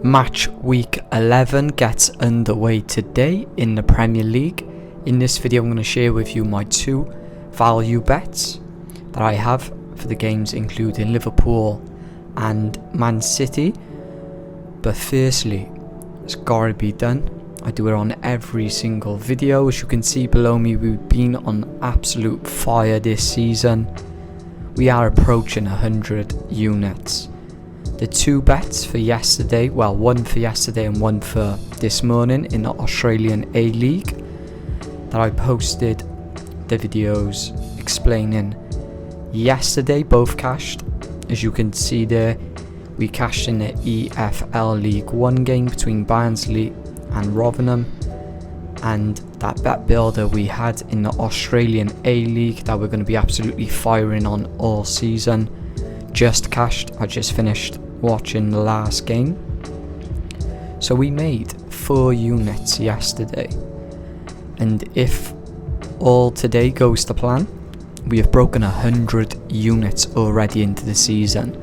Match week 11 gets underway today in the Premier League. In this video I'm going to share with you my two value bets that I have for the games including Liverpool and Man City. But firstly, it's got to be done. I do it on every single video. As you can see below me, we've been on absolute fire this season. We are approaching 100 units. The two bets for yesterday, well, one for yesterday and one for this morning in the Australian A-League, that I posted the videos explaining yesterday, both cashed. As you can see there, we cashed in the EFL League 1 game between Barnsley and Rotherham, and that bet builder we had in the Australian A-League that we're going to be absolutely firing on all season just cashed. I just finished watching the last game. So we made 4 units yesterday, and if all today goes to plan, we have broken 100 units already into the season.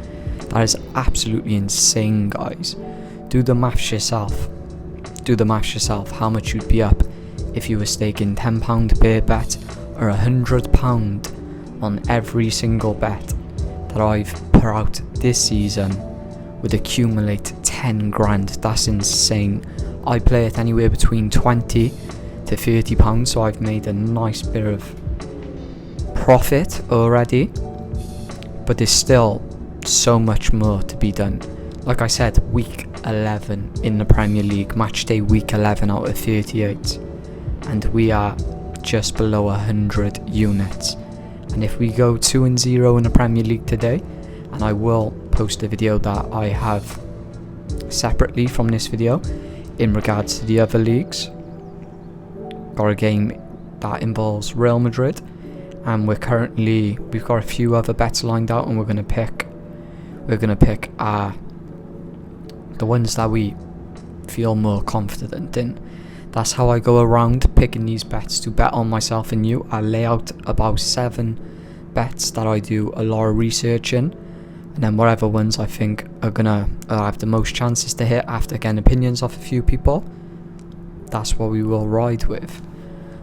That is absolutely insane, guys. Do the maths yourself. How much you'd be up if you were staking £10 per bet or £100 on every single bet that I've put out this season would accumulate 10 grand. That's insane. I play it anywhere between 20 to £30, so I've made a nice bit of profit already, but there's still so much more to be done. Like I said, week 11 in the Premier League, match day week 11 out of 38, and we are just below 100 units. And if we go 2-0 in the Premier League today, and I will post a video that I have separately from this video in regards to the other leagues, got a game that involves Real Madrid, and we've got a few other bets lined out, and we're gonna pick the ones that we feel more confident in. That's how I go around picking these bets to bet on myself and you. I lay out about 7 bets that I do a lot of research in, and then whatever ones I think are gonna have the most chances to hit after getting opinions off a few people, that's what we will ride with.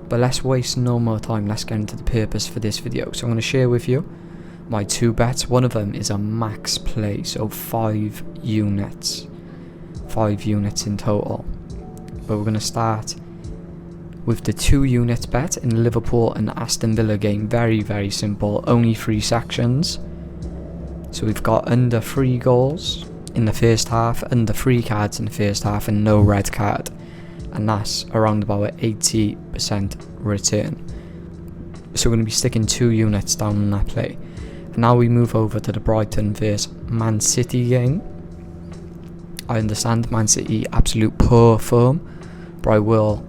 But let's waste no more time. Let's get into the purpose for this video. So I'm going to share with you my 2 bets. One of them is a max play, so 5 units in total. But we're going to start with the 2 unit bet in the Liverpool and Aston Villa game. Very, very simple, only 3 sections. So we've got under 3 goals in the first half, under 3 cards in the first half, and no red card, and that's around about an 80% return. So we're going to be sticking 2 units down on that play. And now we move over to the Brighton vs Man City game. I understand Man City absolute poor form, but I will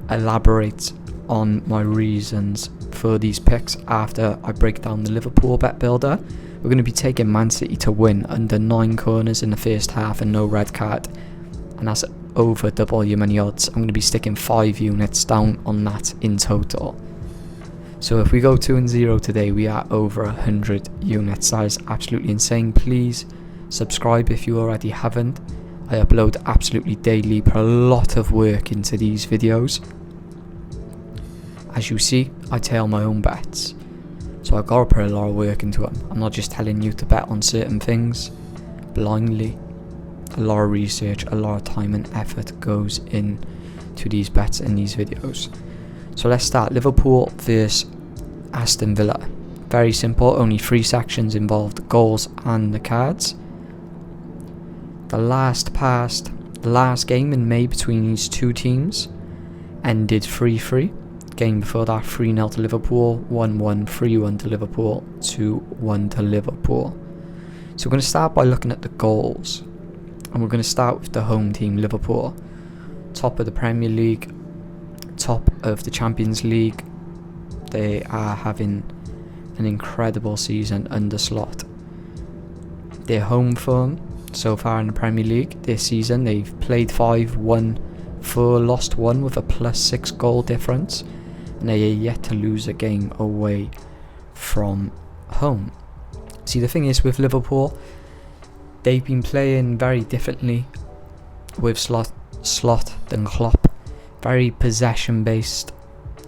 elaborate on my reasons for these picks after I break down the Liverpool bet builder. We're going to be taking Man City to win under 9 corners in the first half and no red card, and that's over double your money odds. I'm going to be sticking 5 units down on that in total. So if we go 2-0 today, we are over 100 units. That is absolutely insane. Please subscribe if you already haven't. I upload absolutely daily, put a lot of work into these videos. As you see, I tail my own bets, so I've got to put a lot of work into them. I'm not just telling you to bet on certain things blindly. A lot of research, a lot of time and effort goes into these bets in these videos. So let's start. Liverpool vs Aston Villa. Very simple, only 3 sections involved, goals and the cards. The last game in May between these 2 teams ended 3-3. Game before that, 3-0 to Liverpool, 1-1, 3-1 to Liverpool, 2-1 to Liverpool. So we're going to start by looking at the goals. And we're going to start with the home team, Liverpool. Top of the Premier League, top of the Champions League. They are having an incredible season under Slot. Their home form so far in the Premier League this season, they've played 5, won 4, lost 1 with a +6 goal difference, and they are yet to lose a game away from home. See, the thing is with Liverpool, they've been playing very differently with Slot than Klopp. Very possession based,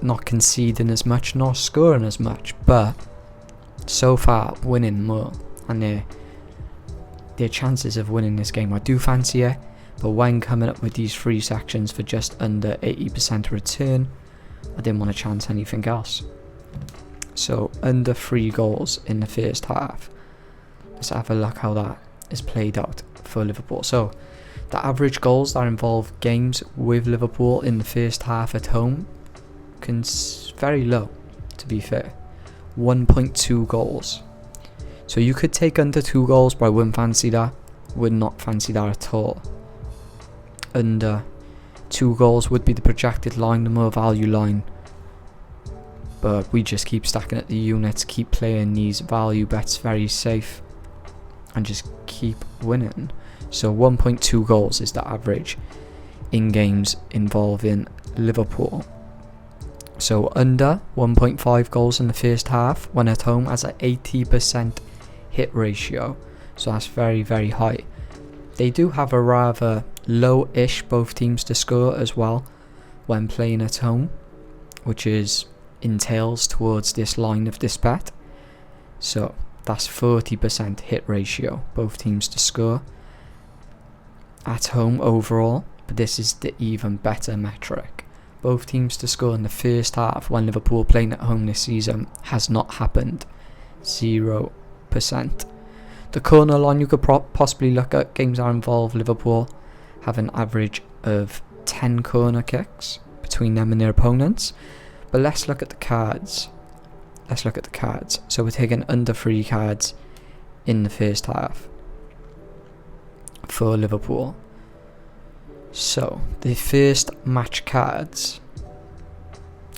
not conceding as much, not scoring as much, but so far winning more, and their chances of winning this game, I do fancy it, but when coming up with these 3 sections for just under 80% return, I didn't want to chance anything else. So under 3 goals in the first half. Let's have a look how that is played out for Liverpool. So the average goals that involve games with Liverpool in the first half at home very low, to be fair. 1.2 goals. So you could take under 2 goals, but I wouldn't fancy that. Would not fancy that at all. Under 2 goals would be the projected line, the more value line. But we just keep stacking at the units, keep playing these value bets very safe, and just keep winning. So 1.2 goals is the average in games involving Liverpool. So under 1.5 goals in the first half when at home has an 80% hit ratio. So that's very, very high. They do have a rather low-ish both teams to score as well when playing at home, which entails towards this line of this bet. So that's 40% hit ratio, both teams to score at home overall, but this is the even better metric. Both teams to score in the first half when Liverpool playing at home this season has not happened. 0%. The corner line, you could possibly look at games that involve Liverpool have an average of 10 corner kicks between them and their opponents. But let's look at the cards. So we're taking under 3 cards in the first half for Liverpool. So the first match cards.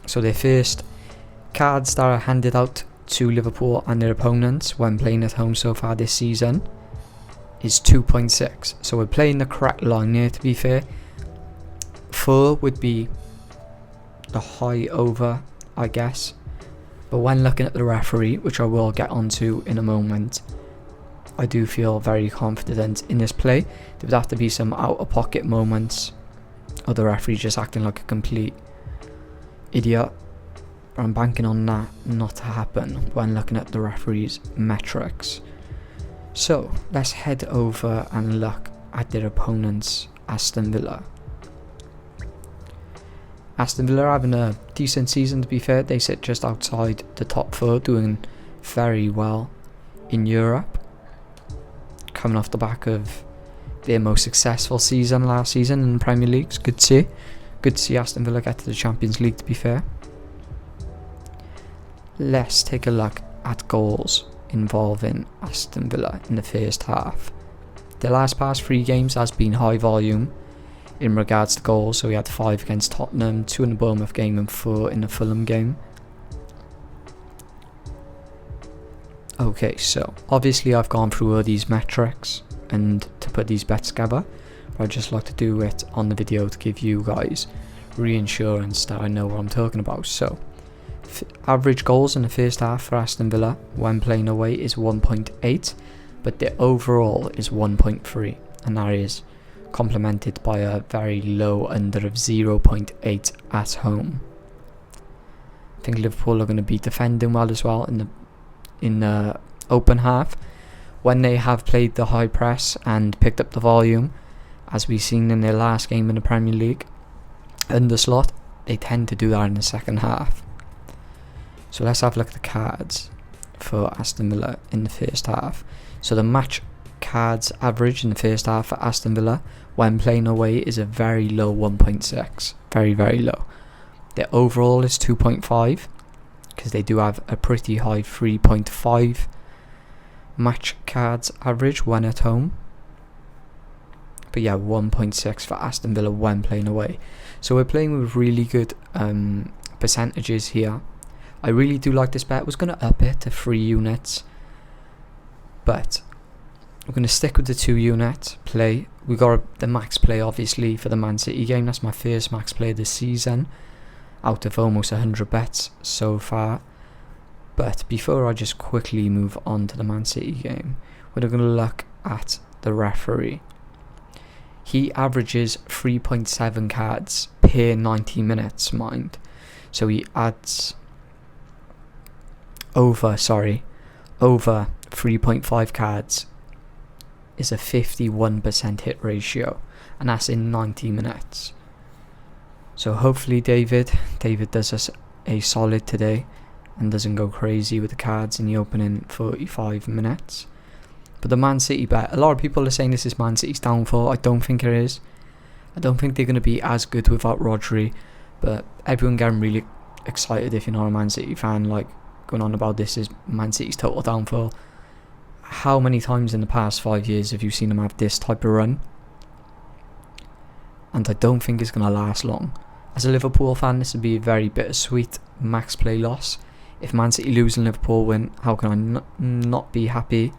So the first cards that are handed out to Liverpool and their opponents when playing at home so far this season is 2.6. So we're playing the correct line here, to be fair. 4 would be the high over, I guess. But when looking at the referee, which I will get onto in a moment, I do feel very confident in this play. There would have to be some out of pocket moments, or the referee just acting like a complete idiot. But I'm banking on that not to happen when looking at the referee's metrics. So let's head over and look at their opponents, Aston Villa. Aston Villa are having a decent season, to be fair. They sit just outside the top 4, doing very well in Europe, coming off the back of their most successful season last season in the Premier League. It's good to see Aston Villa get to the Champions League, to be fair. Let's take a look at goals involving Aston Villa in the first half. The last past 3 games has been high volume in regards to goals. So we had 5 against Tottenham, 2 in the Bournemouth game and 4 in the Fulham game. Okay, so obviously I've gone through all these metrics and to put these bets together, but I'd just like to do it on the video to give you guys reassurance that I know what I'm talking about. So average goals in the first half for Aston Villa when playing away is 1.8, but the overall is 1.3, and that is complemented by a very low under of 0.8 at home. I think Liverpool are going to be defending well as well in the open half when they have played the high press and picked up the volume, as we've seen in their last game in the Premier League under Slot. They tend to do that in the second half. So let's have a look at the cards for Aston Villa in the first half. So the match cards average in the first half for Aston Villa when playing away is a very low 1.6. Very, very low. Their overall is 2.5 because they do have a pretty high 3.5 match cards average when at home. But yeah, 1.6 for Aston Villa when playing away. So we're playing with really good percentages here. I really do like this bet. I was going to up it to 3 units, but we're going to stick with the 2 unit play. We got the max play obviously for the Man City game. That's my first max play this season out of almost 100 bets so far. But before I just quickly move on to the Man City game, we're going to look at the referee. He averages 3.7 cards per 90 minutes, mind. So he adds over 3.5 cards is a 51% hit ratio, and that's in 90 minutes. So hopefully David does us a solid today and doesn't go crazy with the cards in the opening 45 minutes. But the Man City bet, a lot of people are saying this is Man City's downfall. I don't think it is. I don't think they're going to be as good without Rodri, but everyone getting really excited if you're not a Man City fan, like going on about this is Man City's total downfall. How many times in the past 5 years have you seen them have this type of run? And I don't think it's going to last long. As a Liverpool fan, this would be a very bittersweet max play loss. If Man City lose and Liverpool win, how can I not be happy?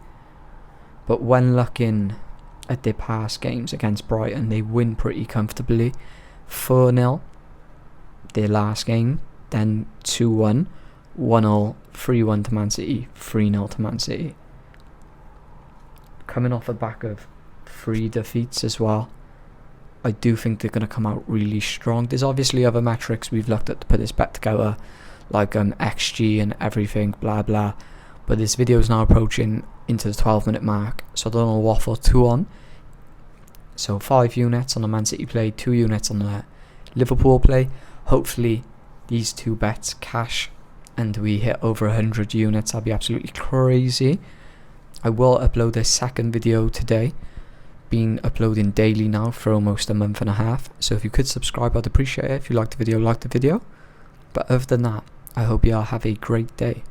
But when looking at their past games against Brighton, they win pretty comfortably. 4-0 their last game, then 2-1, 1-0, 3-1 to Man City, 3-0 to Man City. Coming off the back of 3 defeats as well, I do think they're going to come out really strong. There's obviously other metrics we've looked at to put this bet together, like XG and everything, blah blah. But this video is now approaching into the 12-minute mark, so I don't want to waffle too on. So 5 units on the Man City play, 2 units on the Liverpool play. Hopefully these 2 bets cash and we hit over 100 units. That'd be absolutely crazy. I will upload a second video today. Been uploading daily now for almost a month and a half. So if you could subscribe, I'd appreciate it. If you liked the video, like the video. But other than that, I hope you all have a great day.